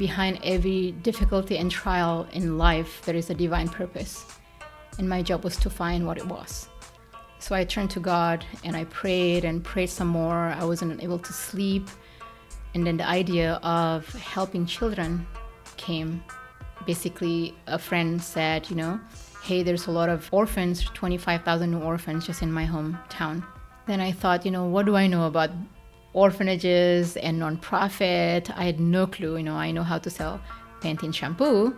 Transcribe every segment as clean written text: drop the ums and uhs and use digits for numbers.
behind every difficulty and trial in life, there is a divine purpose. And my job was to find what it was. So I turned to God and I prayed and prayed some more. I wasn't able to sleep. And then the idea of helping children came. Basically, a friend said, hey, there's a lot of orphans, 25,000 new orphans just in my hometown. Then I thought, what do I know about orphanages and nonprofit? I had no clue. I know how to sell Pantene shampoo,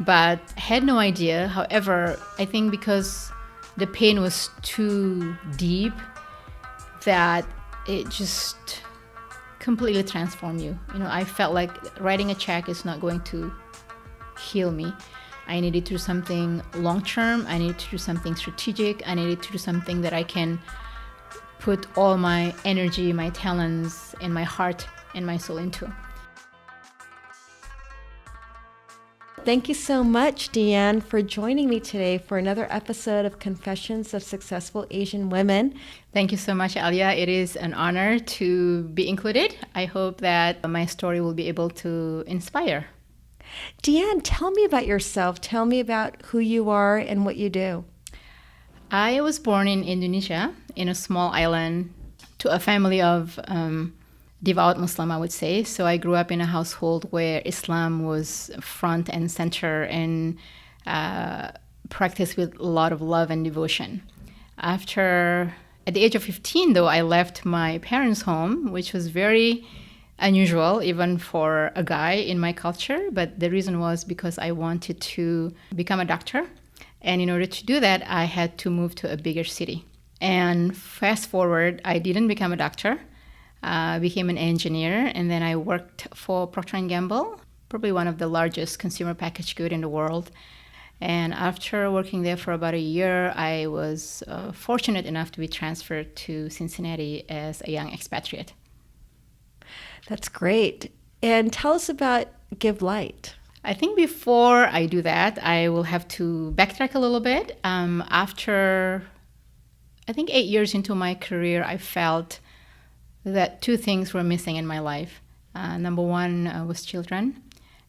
but had no idea. However, I think because the pain was too deep that it just completely transformed you. I felt like writing a check is not going to heal me. I needed to do something long-term. I needed to do something strategic. I needed to do something that I can put all my energy, my talents, and my heart and my soul into. Thank you so much, Dian, for joining me today for another episode of Confessions of Successful Asian Women. Thank you so much, Alia. It is an honor to be included. I hope that my story will be able to inspire. Dian, tell me about yourself. Tell me about who you are and what you do. I was born in Indonesia, in a small island, to a family of devout Muslim, I would say. So I grew up in a household where Islam was front and center and practiced with a lot of love and devotion. At the age of 15, though, I left my parents' home, which was very unusual, even for a guy in my culture. But the reason was because I wanted to become a doctor. And in order to do that, I had to move to a bigger city. And fast forward, I didn't become a doctor. I became an engineer, and then I worked for Proctor Gamble, probably one of the largest consumer packaged good in the world. And after working there for about a year, I was fortunate enough to be transferred to Cincinnati as a young expatriate. That's great. And tell us about Give Light. I think before I do that, I will have to backtrack a little bit. After, I think 8 years into my career, I felt that two things were missing in my life. Number one was children,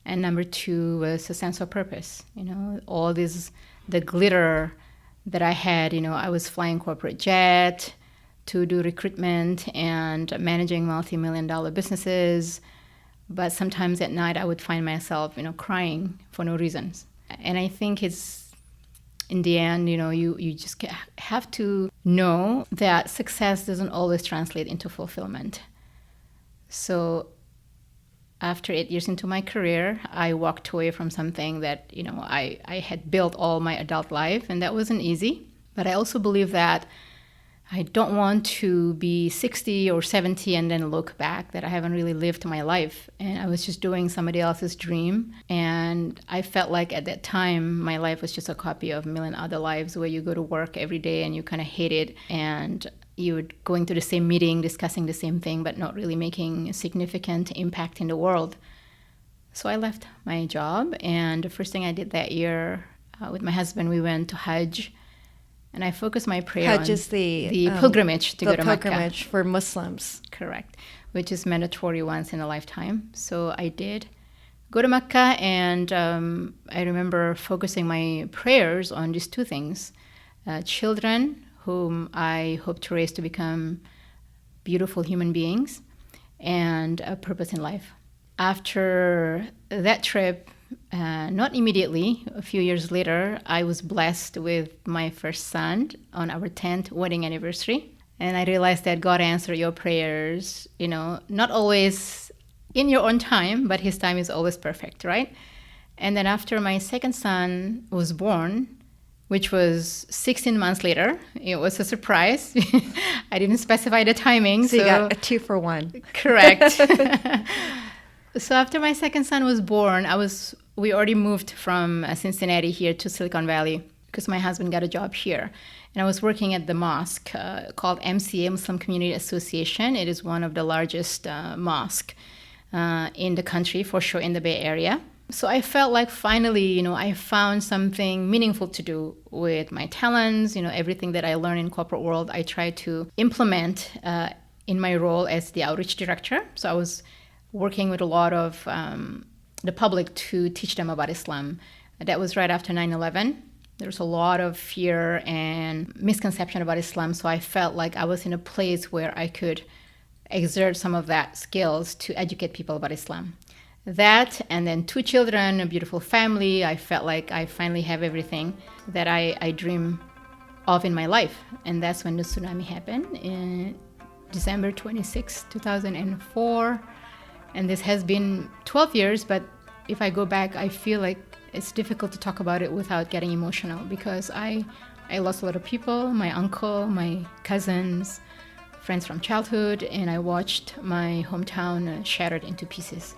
and number two was a sense of purpose. All the glitter that I had, I was flying corporate jet to do recruitment and managing multi-million-dollar businesses. But sometimes at night I would find myself, crying for no reasons. And I think it's, in the end, you just have to know that success doesn't always translate into fulfillment. So after 8 years into my career, I walked away from something that, I had built all my adult life, and that wasn't easy. But I also believe that I don't want to be 60 or 70 and then look back that I haven't really lived my life. And I was just doing somebody else's dream. And I felt like at that time, my life was just a copy of a million other lives where you go to work every day and you kind of hate it. And you would going to the same meeting, discussing the same thing, but not really making a significant impact in the world. So I left my job. And the first thing I did that year with my husband, we went to Hajj. And I focused my prayer Hajj is the pilgrimage to go to Mecca. The pilgrimage for Muslims. Correct, which is mandatory once in a lifetime. So I did go to Mecca, and I remember focusing my prayers on these two things. Children whom I hope to raise to become beautiful human beings, and a purpose in life. After that trip, not immediately, a few years later, I was blessed with my first son on our 10th wedding anniversary. And I realized that God answered your prayers, not always in your own time, but his time is always perfect, right? And then after my second son was born, which was 16 months later, it was a surprise. I didn't specify the timing. So you got a 2-for-1. Correct. So after my second son was born, we already moved from Cincinnati here to Silicon Valley because my husband got a job here. And I was working at the mosque called MCA, Muslim Community Association. It is one of the largest mosques in the country, for sure, in the Bay Area. So I felt like finally, I found something meaningful to do with my talents. Everything that I learned in corporate world, I tried to implement in my role as the outreach director. So I was working with a lot of the public to teach them about Islam. That was right after 9/11. There was a lot of fear and misconception about Islam, so I felt like I was in a place where I could exert some of that skills to educate people about Islam. That, and then 2 children, a beautiful family. I felt like I finally have everything that I dream of in my life. And that's when the tsunami happened in December 26, 2004. And this has been 12 years, but if I go back, I feel like it's difficult to talk about it without getting emotional, because I lost a lot of people, my uncle, my cousins, friends from childhood, and I watched my hometown shattered into pieces.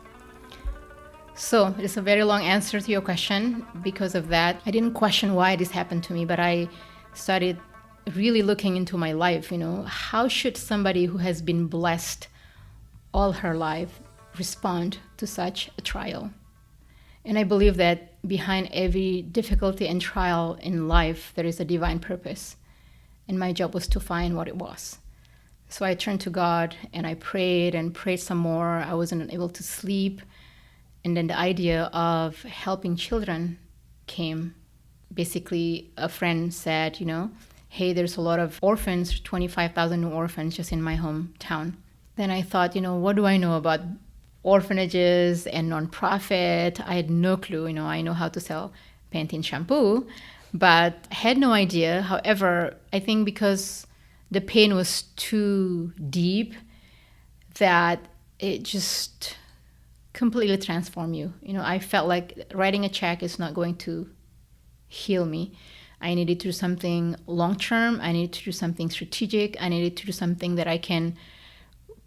So it's a very long answer to your question. Because of that, I didn't question why this happened to me, but I started really looking into my life. How should somebody who has been blessed all her life respond to such a trial? And I believe that behind every difficulty and trial in life, there is a divine purpose. And my job was to find what it was. So I turned to God and I prayed and prayed some more. I wasn't able to sleep. And then the idea of helping children came. Basically, a friend said, hey, there's a lot of orphans, 25,000 new orphans just in my hometown. Then I thought, what do I know about orphanages and nonprofit? I had no clue. I know how to sell Pantene shampoo, but I had no idea. However, I think because the pain was too deep, that it just completely transformed you. I felt like writing a check is not going to heal me. I needed to do something long-term. I needed to do something strategic. I needed to do something that I can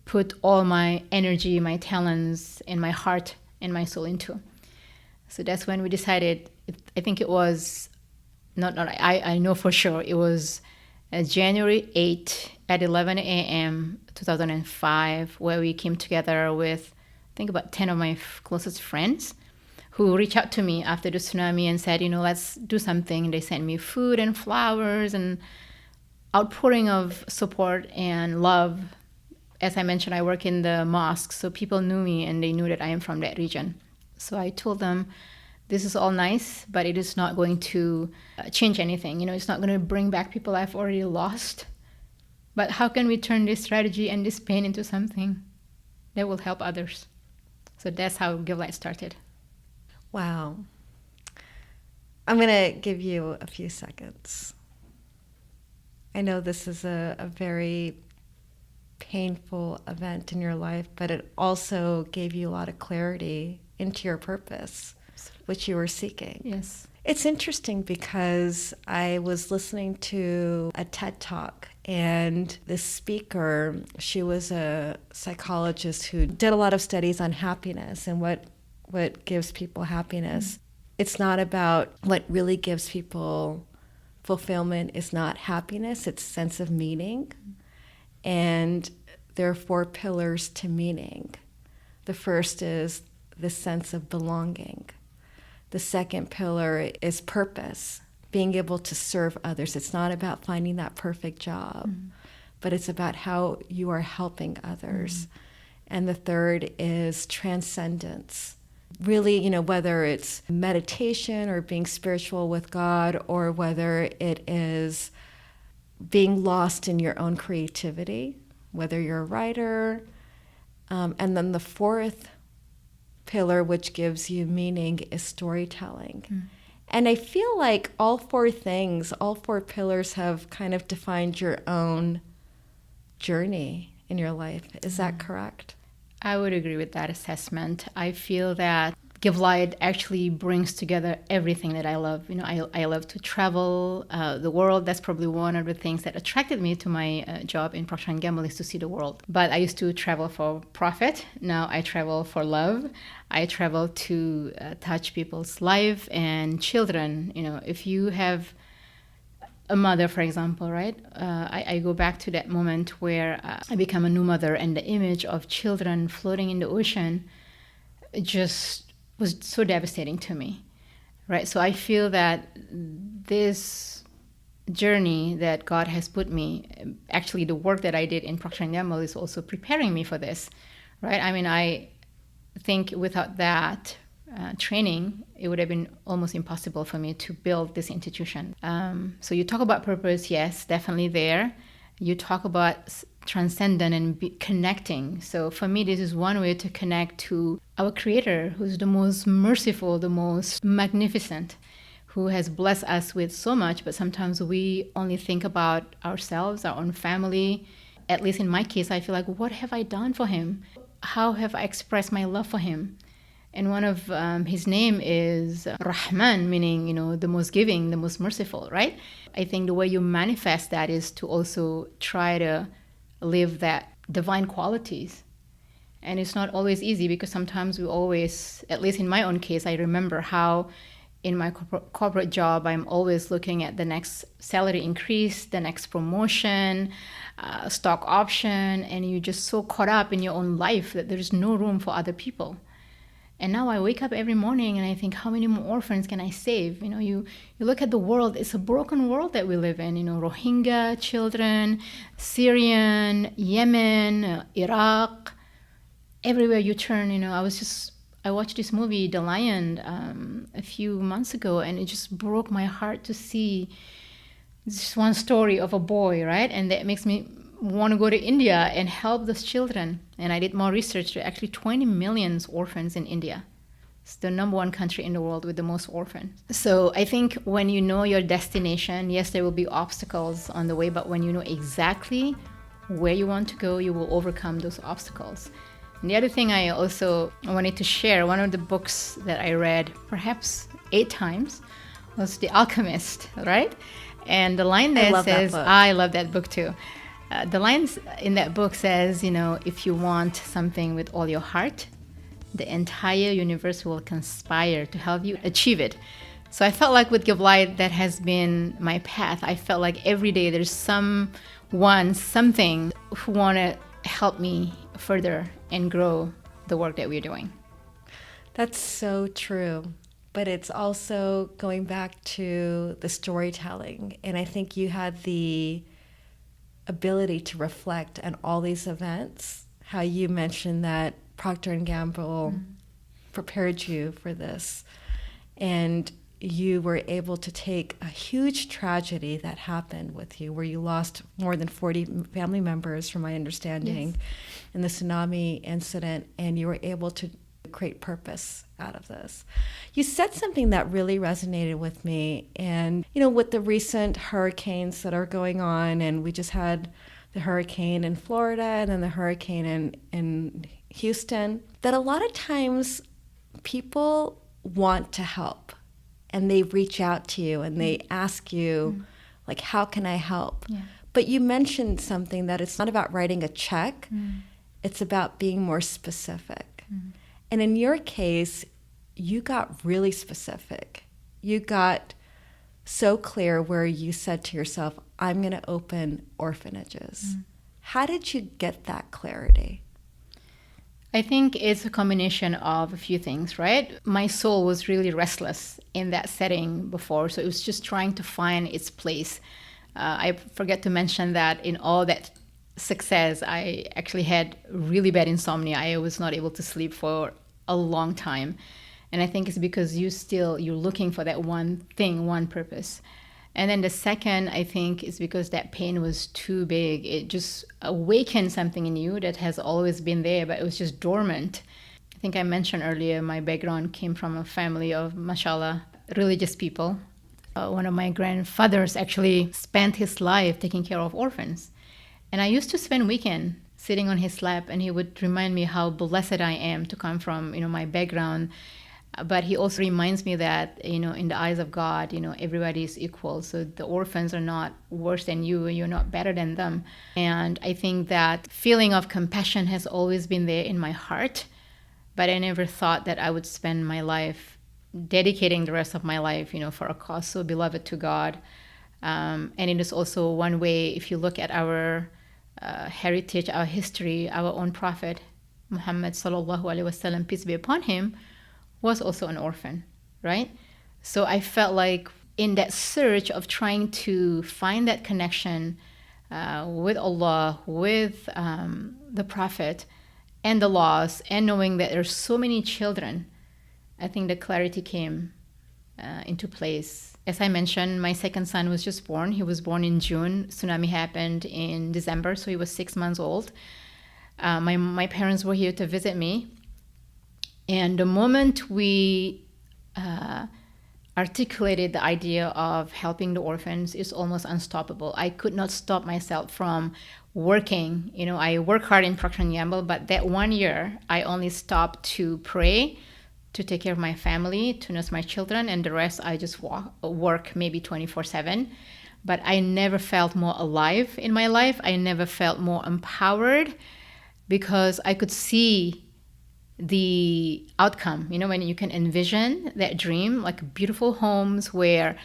put all my energy, my talents, and my heart and my soul into. So that's when we decided, I think it was, I know for sure, it was January 8 at 11 a.m. 2005, where we came together with, I think, about 10 of my closest friends who reached out to me after the tsunami and said, let's do something. They sent me food and flowers and outpouring of support and love. As I mentioned, I work in the mosque, so people knew me and they knew that I am from that region. So I told them, this is all nice, but it is not going to change anything. It's not going to bring back people I've already lost. But how can we turn this strategy and this pain into something that will help others? So that's how Give Light started. Wow. I'm going to give you a few seconds. I know this is a very painful event in your life, but it also gave you a lot of clarity into your purpose, which you were seeking. Yes. It's interesting because I was listening to a TED Talk, and this speaker, she was a psychologist who did a lot of studies on happiness and what gives people happiness. It's not about what really gives people fulfillment is not happiness, it's sense of meaning. And there are 4 pillars to meaning. The first is the sense of belonging. The second pillar is purpose, being able to serve others. It's not about finding that perfect job, but it's about how you are helping others. And the third is transcendence. Really, whether it's meditation or being spiritual with God, or whether it is being lost in your own creativity, whether you're a writer. And then the fourth pillar, which gives you meaning, is storytelling. And I feel like all 4 pillars have kind of defined your own journey in your life. Is that correct? I would agree with that assessment. I feel that Give Light actually brings together everything that I love. I love to travel the world. That's probably one of the things that attracted me to my job in Proctor Gamble, is to see the world. But I used to travel for profit. Now I travel for love. I travel to touch people's life and children. If you have a mother, for example, right? I go back to that moment where I become a new mother, and the image of children floating in the ocean just was so devastating to me, right? So I feel that this journey that God has put me, actually the work that I did in Procter & Gamble is also preparing me for this, right? I think without that, training, it would have been almost impossible for me to build this institution. So you talk about purpose, yes, definitely there. You talk about transcendent and connecting. So for me, this is one way to connect to our Creator, who's the most merciful, the most magnificent, who has blessed us with so much, but sometimes we only think about ourselves, our own family. At least in my case, I feel like, what have I done for him? How have I expressed my love for him? And one of his name is Rahman, meaning, the most giving, the most merciful, right? I think the way you manifest that is to also try to live that divine qualities. And it's not always easy, because sometimes we always, at least in my own case, I remember how in my corporate job, I'm always looking at the next salary increase, the next promotion, stock option, and you're just so caught up in your own life that there's no room for other people. And now I wake up every morning and I think, how many more orphans can I save? You look at the world, it's a broken world that we live in. Rohingya children, Syrian, Yemen, Iraq, everywhere you turn. I watched this movie, The Lion, a few months ago, and it just broke my heart to see this one story of a boy, right? And that makes me want to go to India and help those children. And I did more research. There are actually 20 million orphans in India. It's the number one country in the world with the most orphans. So I think when you know your destination, yes, there will be obstacles on the way, but when you know exactly where you want to go, you will overcome those obstacles. And the other thing I also wanted to share, one of the books that I read perhaps 8 times was The Alchemist, right? And the line that says, I love that book too. The lines in that book says, if you want something with all your heart, the entire universe will conspire to help you achieve it. So I felt like with Give Light, that has been my path. I felt like every day there's something who want to help me further and grow the work that we're doing. That's so true. But it's also going back to the storytelling. And I think you had the ability to reflect on all these events, how you mentioned that Proctor Gamble prepared you for this. And you were able to take a huge tragedy that happened with you, where you lost more than 40 family members, from my understanding, in the tsunami incident, and you were able to create purpose out of this. You said something that really resonated with me, and with the recent hurricanes that are going on, and we just had the hurricane in Florida and then the hurricane in Houston, that a lot of times people want to help. And they reach out to you and they ask you, like, how can I help? Yeah. But you mentioned something that it's not about writing a check. It's about being more specific. And in your case, you got really specific. You got so clear where you said to yourself, I'm going to open orphanages. How did you get that clarity? I think it's a combination of a few things, right? My soul was really restless in that setting before, so it was just trying to find its place. I forget to mention that in all that success, I actually had really bad insomnia. I was not able to sleep for a long time. And I think it's because you're looking for that one thing, one purpose. And then the second, I think, is because that pain was too big. It just awakened something in you that has always been there, but it was just dormant. I think I mentioned earlier, my background came from a family of, mashallah, religious people. One of my grandfathers actually spent his life taking care of orphans. And I used to spend weekend sitting on his lap, and he would remind me how blessed I am to come from, my background. But he also reminds me that, in the eyes of God, everybody is equal. So the orphans are not worse than you, and you're not better than them. And I think that feeling of compassion has always been there in my heart. But I never thought that I would spend my life dedicating the rest of my life, for a cause so beloved to God. And it is also one way, if you look at our heritage, our history, our own prophet, Muhammad sallallahu alaihi wasallam, peace be upon him, was also an orphan, right? So I felt like in that search of trying to find that connection with Allah, with the Prophet, and the laws, and knowing that there's so many children I think the clarity came into place. As I mentioned, my second son was just born. He was born in June. Tsunami happened in December, so he was 6 months old. My parents were here to visit me. And the moment we articulated the idea of helping the orphans, is almost unstoppable. I could not stop myself from working. You know, I work hard in Proctor Gamble, but that 1 year, I only stopped to pray, to take care of my family, to nurse my children, and the rest I just work maybe 24/7. But I never felt more alive in my life. I never felt more empowered because I could see the outcome, you know, when you can envision that dream, like beautiful homes where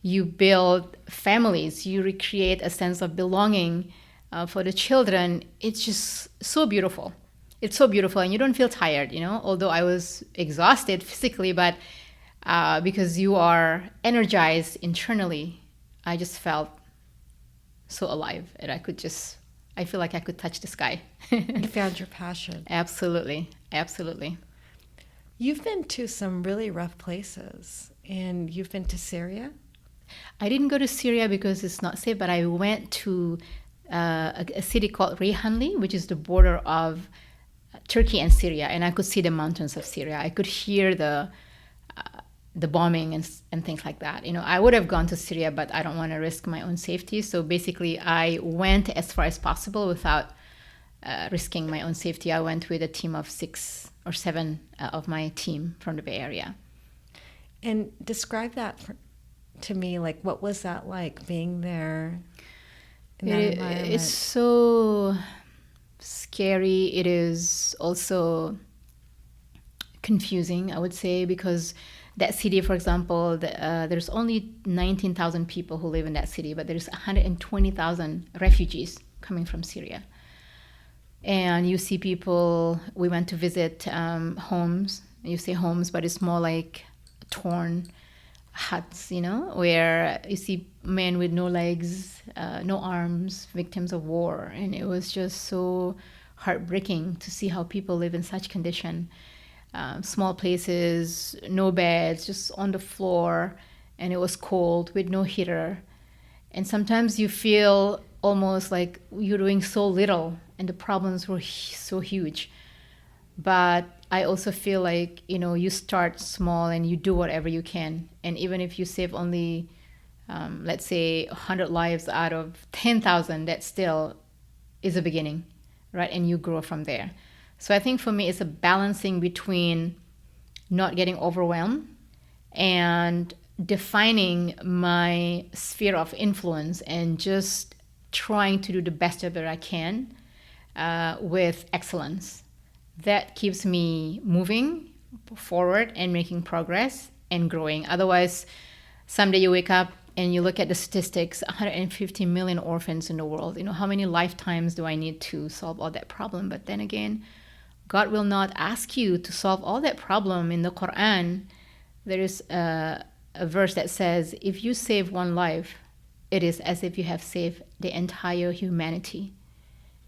you build families, you recreate a sense of belonging for the children. It's just so beautiful. It's so beautiful, and you don't feel tired, you know, although I was exhausted physically, but because you are energized internally, I just felt so alive, and I feel like I could touch the sky. You found your passion. Absolutely. Absolutely. You've been to some really rough places, and you've been to Syria? I didn't go to Syria because it's not safe, but I went to a city called Reyhanli, which is the border of Turkey and Syria, and I could see the mountains of Syria. I could hear the bombing and things like that. You know, I would have gone to Syria, but I don't want to risk my own safety. So basically, I went as far as possible without risking my own safety. I went with a team of 6 or 7 of my team from the Bay Area. And describe that to me. Like, what was that like, being there in that environment? It's so scary. It is also confusing, I would say, because that city, for example, there's only 19,000 people who live in that city, but there's 120,000 refugees coming from Syria. And you see people, we went to visit homes. You say homes, but it's more like torn huts, you know, where you see men with no legs, no arms, victims of war. And it was just so heartbreaking to see how people live in such condition. Small places, no beds, just on the floor. And it was cold with no heater. And sometimes you feel almost like you're doing so little and the problems were so huge. But I also feel like, you know, you start small and you do whatever you can. And even if you save only, let's say, 100 lives out of 10,000, that still is a beginning, right? And you grow from there. So I think for me, it's a balancing between not getting overwhelmed and defining my sphere of influence and just trying to do the best of it I can with excellence. That keeps me moving forward and making progress and growing. Otherwise, someday you wake up and you look at the statistics, 150 million orphans in the world. You know, how many lifetimes do I need to solve all that problem? But then again, God will not ask you to solve all that problem. In the Quran, there is a verse that says, if you save one life, it is as if you have saved the entire humanity.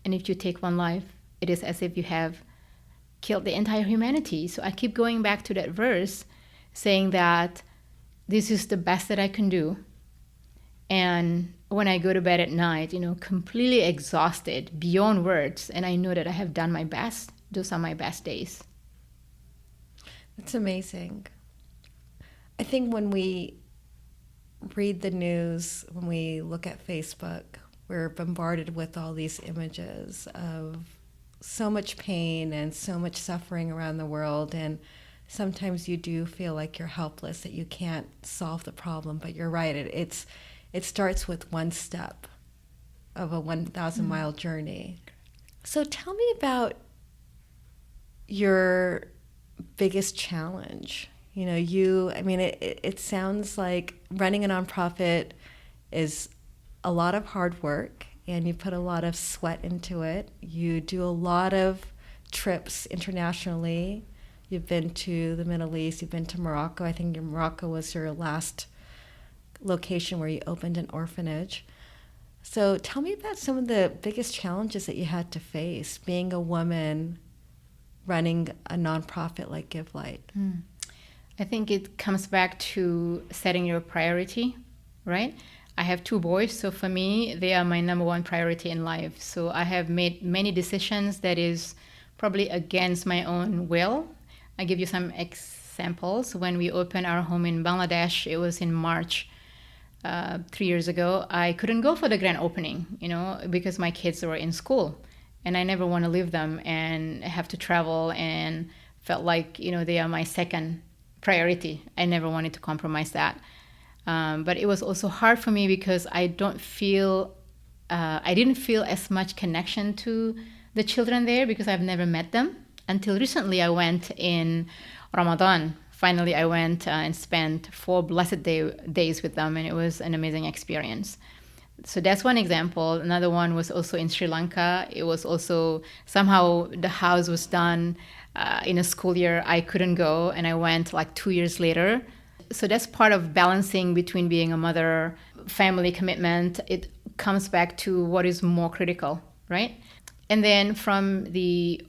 And if you take one life, it is as if you have killed the entire humanity. So I keep going back to that verse, saying that this is the best that I can do. And when I go to bed at night, you know, completely exhausted, beyond words, and I know that I have done my best, those are my best days. That's amazing. I think when we read the news, when we look at Facebook, we're bombarded with all these images of so much pain and so much suffering around the world. And sometimes you do feel like you're helpless, that you can't solve the problem. But you're right. It starts with one step of a 1,000-mile journey. So tell me about your biggest challenge. You know, it sounds like running a nonprofit is a lot of hard work, and you put a lot of sweat into it. You do a lot of trips internationally. You've been to the Middle East, you've been to Morocco. I think Morocco was your last location where you opened an orphanage. So tell me about some of the biggest challenges that you had to face being a woman running a nonprofit like Give Light. I think it comes back to setting your priority, right? I have two boys, so for me, they are my number one priority in life. So I have made many decisions that is probably against my own will. I give you some examples. When we opened our home in Bangladesh, it was in March 3 years ago. I couldn't go for the grand opening, because my kids were in school, and I never want to leave them and have to travel, and felt like they are my second priority. I never wanted to compromise that. But it was also hard for me because I didn't feel as much connection to the children there because I've never met them. Until recently, I went in Ramadan. Finally, I went and spent 4 blessed days with them, and it was an amazing experience. So that's one example. Another one was also in Sri Lanka. It was also somehow the house was done in a school year. I couldn't go, and I went like 2 years later. So that's part of balancing between being a mother, family commitment. It comes back to what is more critical, right? And then from the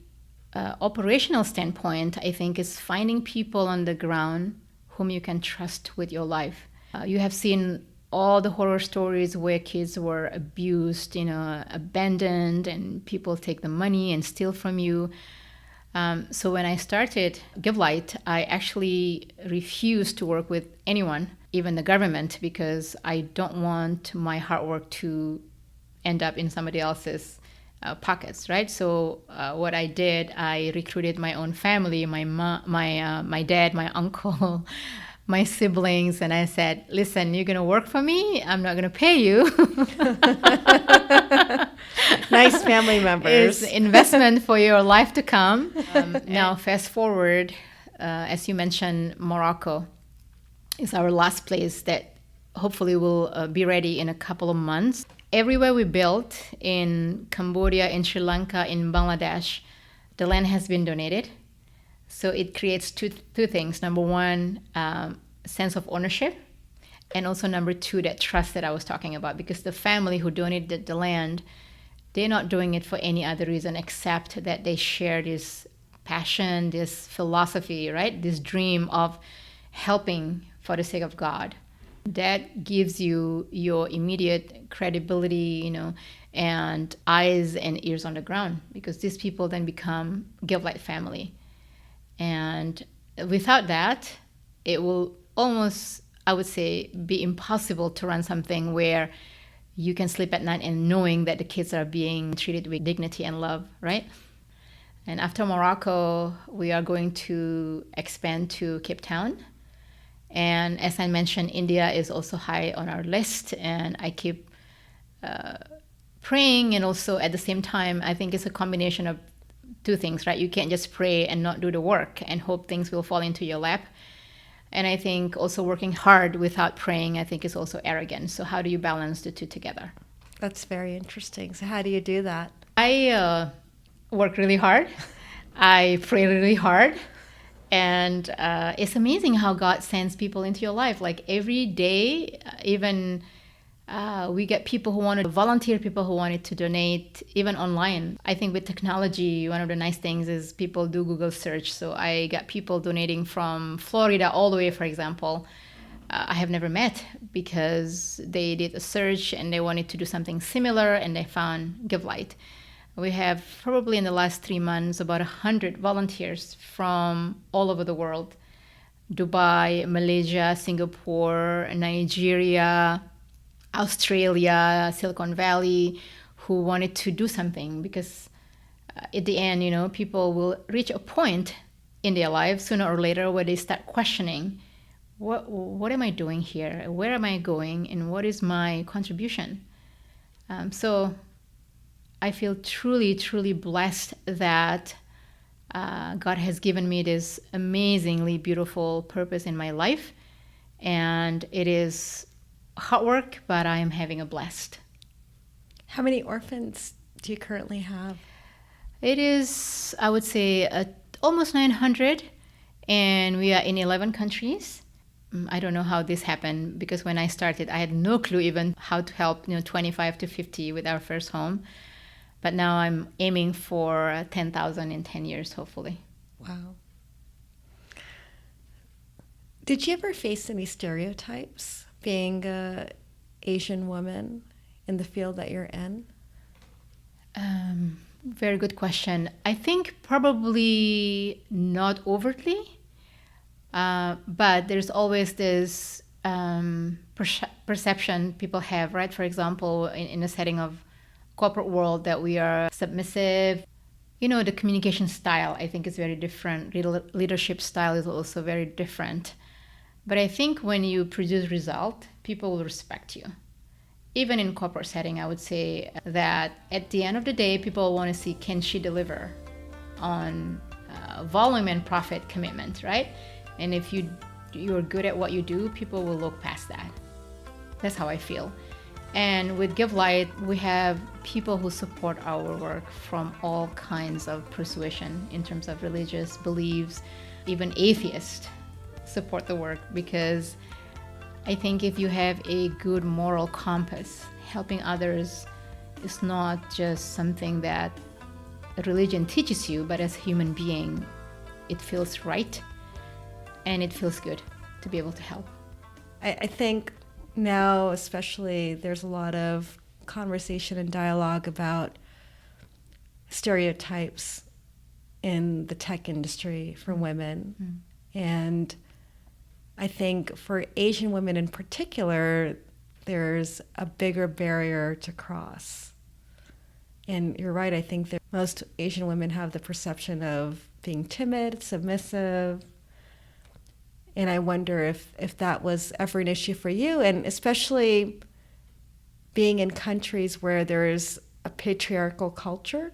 operational standpoint, I think is finding people on the ground whom you can trust with your life. You have seen all the horror stories where kids were abused, abandoned, and people take the money and steal from you. So when I started Give Light, I actually refused to work with anyone, even the government, because I don't want my hard work to end up in somebody else's pockets, right? So what I did, I recruited my own family, my dad, my uncle, my siblings, and I said, listen, you're going to work for me. I'm not going to pay you. Nice family members. It's investment for your life to come. Now, fast forward, as you mentioned, Morocco is our last place that hopefully will be ready in a couple of months. Everywhere we built in Cambodia, in Sri Lanka, in Bangladesh, the land has been donated. So it creates two things. Number one, sense of ownership. And also number two, that trust that I was talking about. Because the family who donated the land, they're not doing it for any other reason except that they share this passion, this philosophy, right? This dream of helping for the sake of God. That gives you your immediate credibility, and eyes and ears on the ground, because these people then become Give Light family. And without that, it will almost, I would say, be impossible to run something where you can sleep at night and knowing that the kids are being treated with dignity and love, right? And after Morocco, we are going to expand to Cape Town. And as I mentioned, India is also high on our list, and I keep praying. And also at the same time, I think it's a combination of two things, right? You can't just pray and not do the work and hope things will fall into your lap. And I think also working hard without praying, I think is also arrogant. So how do you balance the two together? That's very interesting. So how do you do that? I work really hard. I pray really hard. And it's amazing how God sends people into your life. Like every day, even we get people who want to volunteer, people who wanted to donate, even online. I think with technology, one of the nice things is people do Google search. So I got people donating from Florida all the way, for example. I have never met because they did a search and they wanted to do something similar and they found Give Light. We have probably in the last 3 months about 100 volunteers from all over the world. Dubai, Malaysia, Singapore, Nigeria, Australia, Silicon Valley, who wanted to do something because at the end, people will reach a point in their lives sooner or later where they start questioning, what am I doing here? Where am I going? And what is my contribution? So I feel truly, truly blessed that God has given me this amazingly beautiful purpose in my life. And it is hard work, but I am having a blast. How many orphans do you currently have? It is, I would say, almost 900, and we are in 11 countries. I don't know how this happened because when I started, I had no clue even how to help 25 to 50 with our first home. But now I'm aiming for 10,000 in 10 years, hopefully. Wow. Did you ever face any stereotypes being a Asian woman in the field that you're in? Very good question. I think probably not overtly, but there's always this perception people have, right? For example, in a setting of corporate world, that we are submissive. The communication style, I think, is very different. Leadership style is also very different. But I think when you produce result, people will respect you. Even in corporate setting, I would say that at the end of the day, people want to see, can she deliver on volume and profit commitment, right? And if you're good at what you do, people will look past that. That's how I feel. And with Give Light, we have people who support our work from all kinds of persuasion in terms of religious beliefs. Even atheists support the work, because I think if you have a good moral compass, helping others is not just something that a religion teaches you, but as a human being, it feels right and it feels good to be able to help. I think now, especially, there's a lot of conversation and dialogue about stereotypes in the tech industry for women. Mm-hmm. And I think for Asian women in particular, there's a bigger barrier to cross. And you're right, I think that most Asian women have the perception of being timid, submissive. And I wonder if that was ever an issue for you, and especially being in countries where there's a patriarchal culture.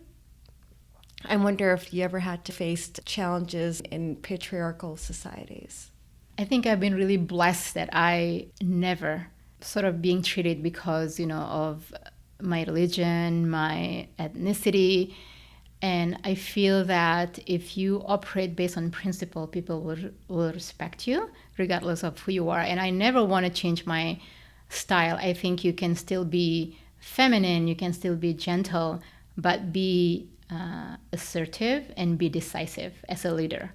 I wonder if you ever had to face challenges in patriarchal societies. I think I've been really blessed that I never sort of being treated because, of my religion, my ethnicity. And I feel that if you operate based on principle, people will respect you regardless of who you are. And I never want to change my style. I think you can still be feminine, you can still be gentle, but be assertive and be decisive as a leader.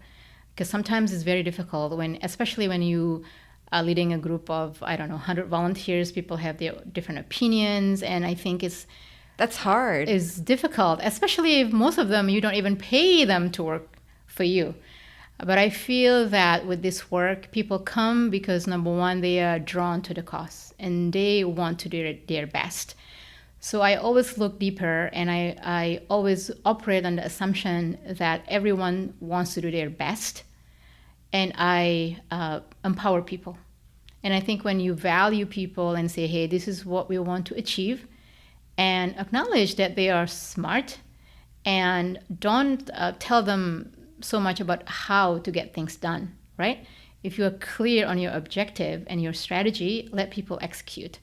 Because sometimes it's very difficult, especially when you are leading a group of, 100 volunteers, people have their different opinions. And I think that's hard. It's difficult, especially if most of them, you don't even pay them to work for you. But I feel that with this work, people come because, number one, they are drawn to the cause and they want to do their best. So I always look deeper, and I always operate on the assumption that everyone wants to do their best, and I empower people. And I think when you value people and say, hey, this is what we want to achieve, and acknowledge that they are smart, and don't tell them so much about how to get things done, right? If you are clear on your objective and your strategy, let people execute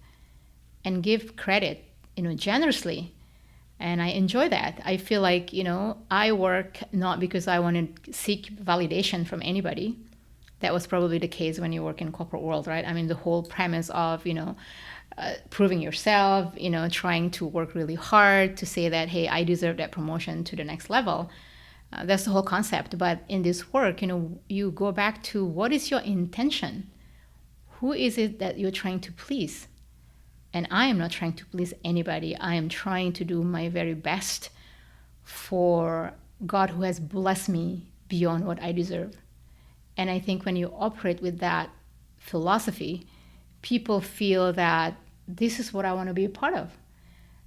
and give credit, generously. And I enjoy that. I feel like, I work not because I want to seek validation from anybody. That was probably the case when you work in corporate world, right? I mean, the whole premise of, proving yourself, trying to work really hard to say that, hey, I deserve that promotion to the next level. That's the whole concept. But in this work, you go back to what is your intention? Who is it that you're trying to please? And I am not trying to please anybody. I am trying to do my very best for God, who has blessed me beyond what I deserve. And I think when you operate with that philosophy, people feel that this is what I want to be a part of.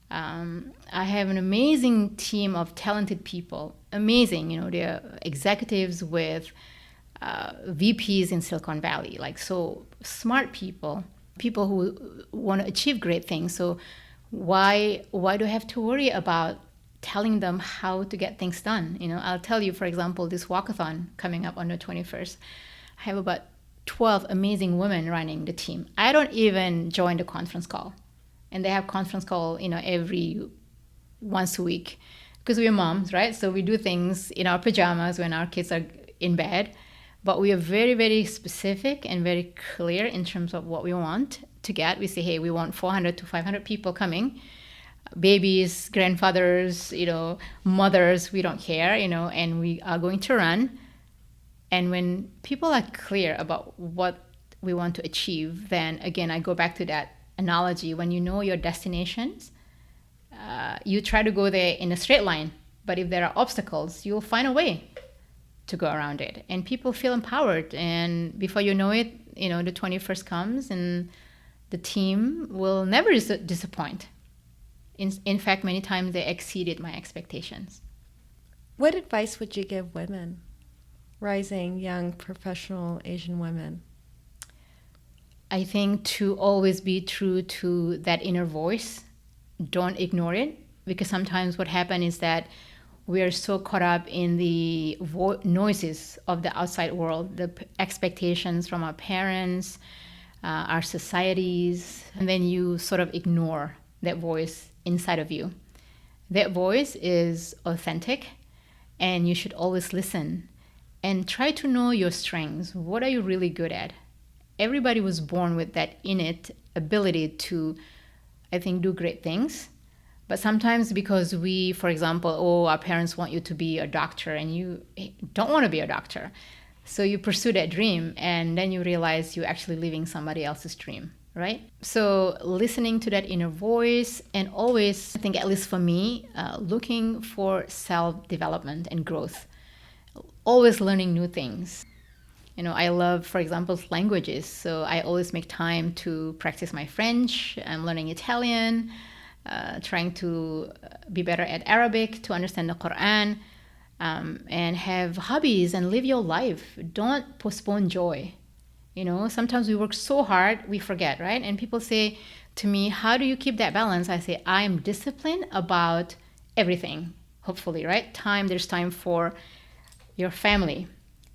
I have an amazing team of talented people, amazing, they're executives with VPs in Silicon Valley, so smart people who want to achieve great things. So why do I have to worry about telling them how to get things done? I'll tell you, for example, this walkathon coming up on the 21st, I have about 12 amazing women running the team. I don't even join the conference call. And they have conference call, every once a week, because we're moms, right? So we do things in our pajamas when our kids are in bed. But we are very, very specific and very clear in terms of what we want to get. We say, hey, we want 400 to 500 people coming. Babies, grandfathers, mothers, we don't care, and we are going to run. And when people are clear about what we want to achieve, then again, I go back to that analogy. When you know your destinations, you try to go there in a straight line. But if there are obstacles, you'll find a way to go around it. And people feel empowered. And before you know it, the 21st comes and the team will never disappoint. In fact, many times they exceeded my expectations. What advice would you give women, rising young professional Asian women? I think to always be true to that inner voice. Don't ignore it, because sometimes what happens is that we are so caught up in the noises of the outside world, the expectations from our parents, our societies, and then you sort of ignore that voice inside of you. That voice is authentic, and you should always listen and try to know your strengths. What are you really good at? Everybody was born with that innate ability to, I think, do great things. But sometimes because we, for example, our parents want you to be a doctor and you don't want to be a doctor. So you pursue that dream and then you realize you're actually living somebody else's dream, right? So listening to that inner voice and always, I think at least for me, looking for self-development and growth. Always learning new things. I love, for example, languages. So I always make time to practice my French. I'm learning Italian. Trying to be better at Arabic, to understand the Quran, and have hobbies and live your life. Don't postpone joy. Sometimes we work so hard, we forget, right? And people say to me, how do you keep that balance? I say, I'm disciplined about everything, hopefully, right? There's time for your family.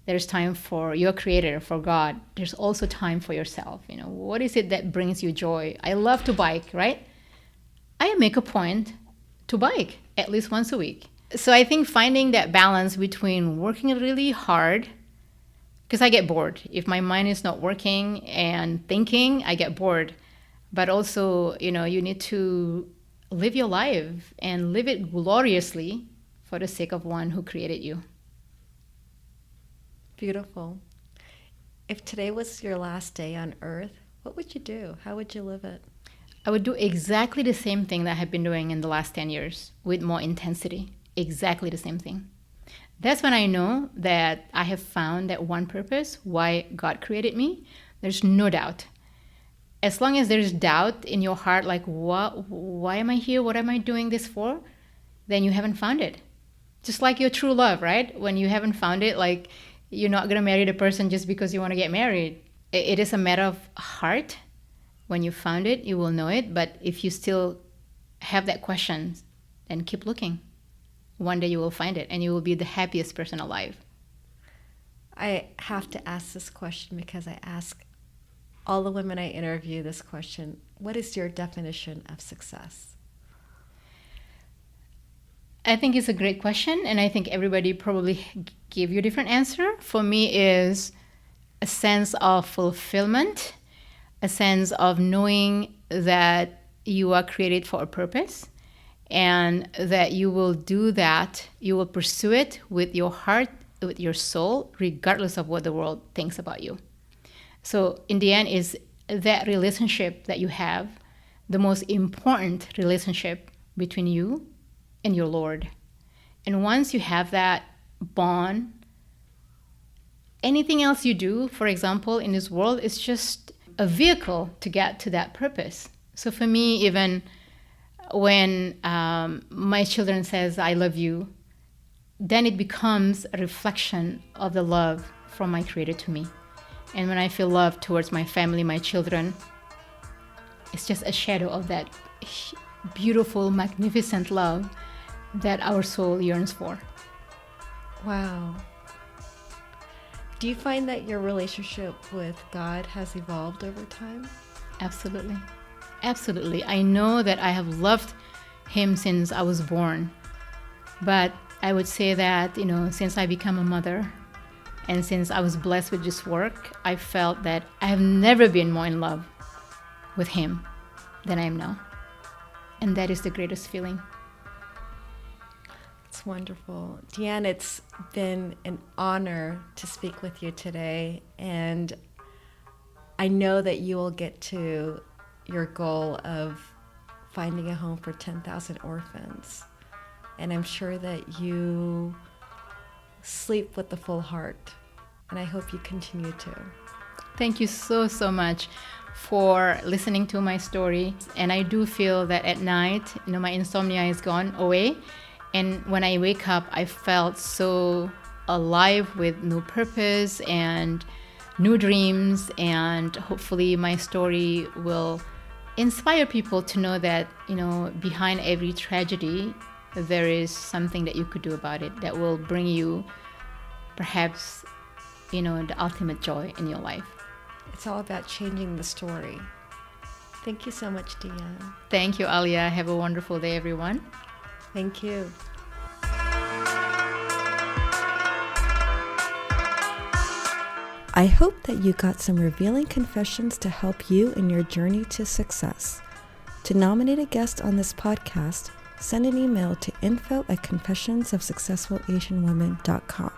There's time for your creator, for God. There's also time for yourself. What is it that brings you joy? I love to bike, right? I make a point to bike at least once a week. So I think finding that balance between working really hard, because I get bored. If my mind is not working and thinking, I get bored. But also, you need to live your life and live it gloriously for the sake of one who created you. Beautiful. If today was your last day on Earth, what would you do? How would you live it? I would do exactly the same thing that I have been doing in the last 10 years with more intensity. Exactly the same thing. That's when I know that I have found that one purpose, why God created me. There's no doubt. As long as there's doubt in your heart, like, why am I here? What am I doing this for? Then you haven't found it. Just like your true love, right? When you haven't found it, like, you're not going to marry the person just because you want to get married. It is a matter of heart. When you found it, you will know it. But if you still have that question, then keep looking. One day you will find it and you will be the happiest person alive. I have to ask this question because I ask all the women I interview this question. What is your definition of success? I think it's a great question, and I think everybody probably give you a different answer. For me, is a sense of fulfillment, a sense of knowing that you are created for a purpose and that you will do that, you will pursue it with your heart, with your soul, regardless of what the world thinks about you. So in the end, is that relationship that you have the most important relationship between you and your Lord. And once you have that bond, anything else you do, for example, in this world, is just a vehicle to get to that purpose. So for me, even when my children says, I love you, then it becomes a reflection of the love from my Creator to me. And when I feel love towards my family, my children, it's just a shadow of that beautiful, magnificent love that our soul yearns for. Wow. Do you find that your relationship with God has evolved over time? Absolutely. Absolutely. I know that I have loved Him since I was born. But I would say that, since I become a mother and since I was blessed with this work, I felt that I have never been more in love with Him than I am now. And that is the greatest feeling. It's That's wonderful. Dian, it's been an honor to speak with you today, and I know that you will get to your goal of finding a home for 10,000 orphans. And I'm sure that you sleep with a full heart, and I hope you continue to. Thank you so, so much for listening to my story. And I do feel that at night, my insomnia is gone away. And when I wake up, I felt so alive with new purpose and new dreams. And hopefully my story will inspire people to know that, behind every tragedy, there is something that you could do about it that will bring you perhaps, the ultimate joy in your life. It's all about changing the story. Thank you so much, Dian. Thank you, Alia. Have a wonderful day, everyone. Thank you. I hope that you got some revealing confessions to help you in your journey to success. To nominate a guest on this podcast, send an email to info@confessionsofsuccessfulasianwomen.com.